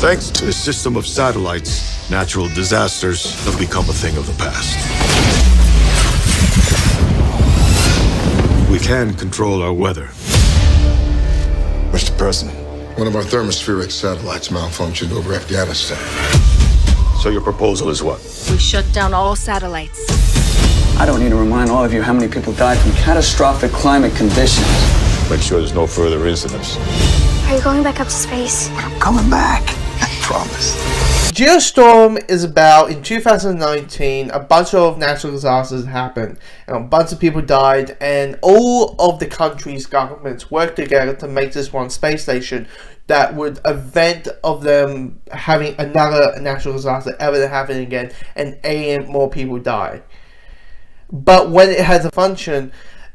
Thanks to a system of satellites, natural disasters have become a thing of the past. We can control our weather. Mr. President, one of our thermospheric satellites malfunctioned over Afghanistan. So your proposal is what? We shut down all satellites. I don't need to remind all of you how many people died from catastrophic climate conditions. Make sure there's no further incidents. Are you going back up to space? I'm coming back. I promise. Geostorm is about, in 2019, a bunch of natural disasters happened, and a bunch of people died, and all of the countries' governments worked together to make this one space station that would event of them having another natural disaster ever happen again, and more people die. But when it has a function,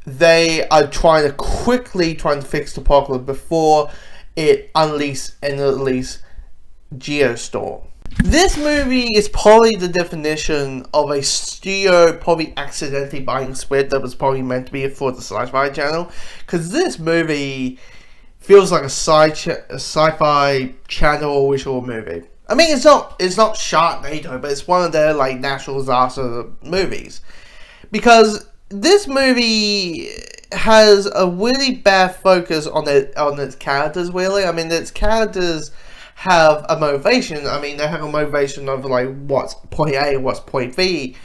they are trying to fix the problem before it unleashes Geostorm. This movie is probably the definition of a studio probably accidentally buying script that was probably meant to be for the Sci-Fi channel, because this movie feels like a Sci-Fi channel visual movie. I mean, it's not Sharknado, but it's one of their like natural disaster movies, because this movie has a really bad focus on its characters. Really, I mean, its characters have a motivation. I mean, they have a motivation of like what's point A and what's point B,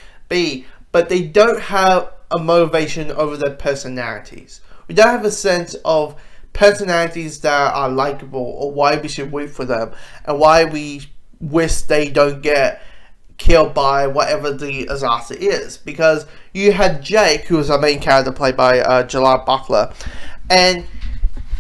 but they don't have a motivation over their personalities. We don't have a sense of personalities that are likable, or why we should root for them, and why we wish they don't get killed by whatever the disaster is. Because you had Jake, who was our main character, played by Gerard Butler, and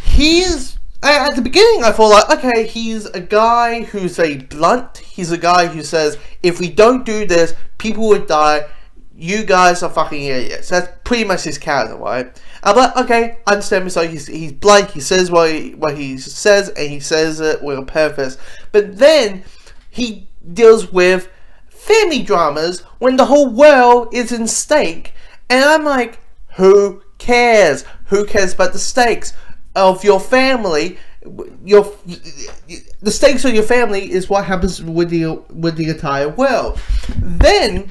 he's, at the beginning I thought like, okay, he's a guy who's very blunt. He's a guy who says, if we don't do this, people would die. You guys are fucking idiots. That's pretty much his character, right? I'm like, okay, I understand. So he's blunt. He says what he says, and he says it with a purpose. But then he deals with family dramas when the whole world is in stake, and I'm like, who cares? Who cares about the stakes of your family? The stakes of your family is what happens with the entire world. Then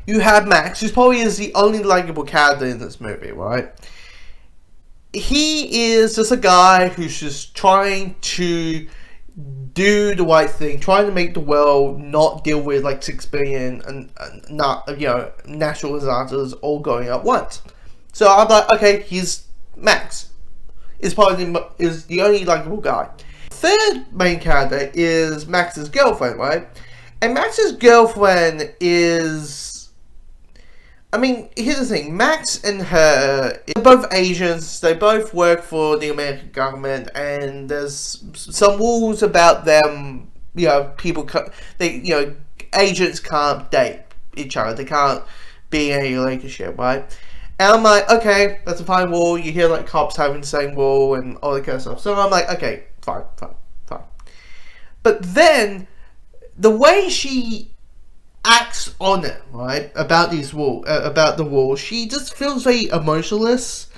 you have Max, who probably is the only likable character in this movie, right? He is just a guy who's just trying to do the right thing, trying to make the world not deal with like 6 billion and not, natural disasters all going at once. So I'm like, okay, he's Max. Is the only likable guy. Third main character is Max's girlfriend, right? And Max's girlfriend is, I mean, here's the thing. Max and her, they're both Asians. They both work for the American government, and there's some rules about them. Agents can't date each other. They can't be in a relationship, right? And I'm like, okay, that's a fine rule. You hear like cops having the same rule and all that kind of stuff. So I'm like, okay, fine. But then the way she acts on it, right, about these rules, about the rules, she just feels very emotionless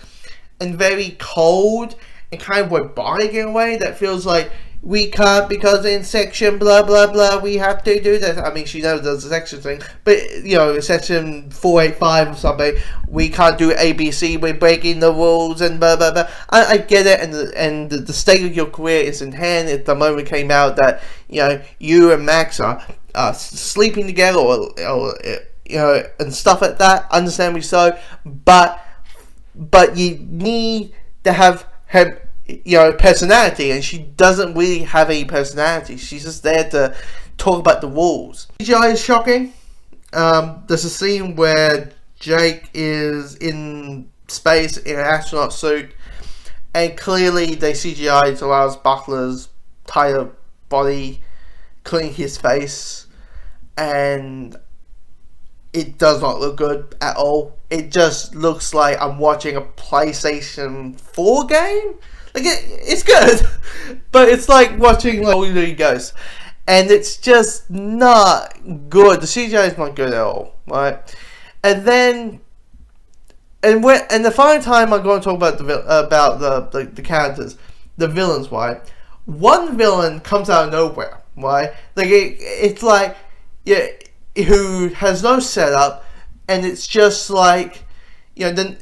and very cold and kind of robotic in a way that feels like, we can't because in section blah blah blah we have to do this. I mean, she knows there's a section thing, but section 485 or something, we can't do ABC, we're breaking the rules and blah blah blah. I get it, and the state of your career is in hand. If the moment came out that you and Max are sleeping together or and stuff like that, understandably so, but you need to have him personality, and she doesn't really have any personality. She's just there to talk about the rules. CGI is shocking. There's a scene where Jake is in space in an astronaut suit, and clearly they CGI to Lars Butler's entire body, including his face, and it does not look good at all. It just looks like I'm watching a PlayStation 4 game. Like, it's good, but it's like watching like Holy Ghost, and it's just not good. The CGI is not good at all, right? And then, and the final time I'm going to talk about the characters, the villains, right? one villain comes out of nowhere, right? Like it's like, yeah, who has no setup, and it's just like, then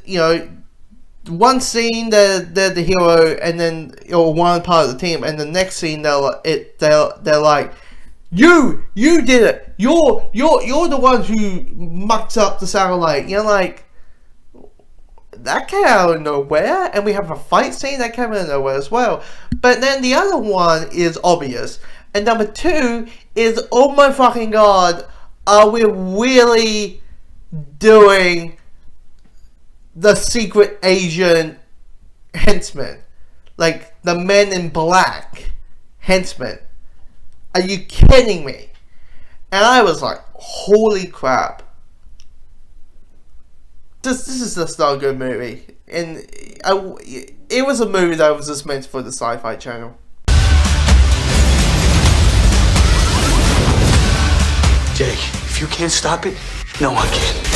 one scene they're the hero, and then one part of the team, and the next scene they're like, you did it. You're the ones who mucked up the satellite. Like, that came out of nowhere, and we have a fight scene that came out of nowhere as well. But then the other one is obvious, and number two is, oh my fucking god, are we really doing the secret Asian henchmen, like the Men in Black henchmen? Are you kidding me? And I was like, holy crap. This is just not a good movie. And it was a movie that was just meant for the Sci-Fi Channel. Jake, if you can't stop it, no one can.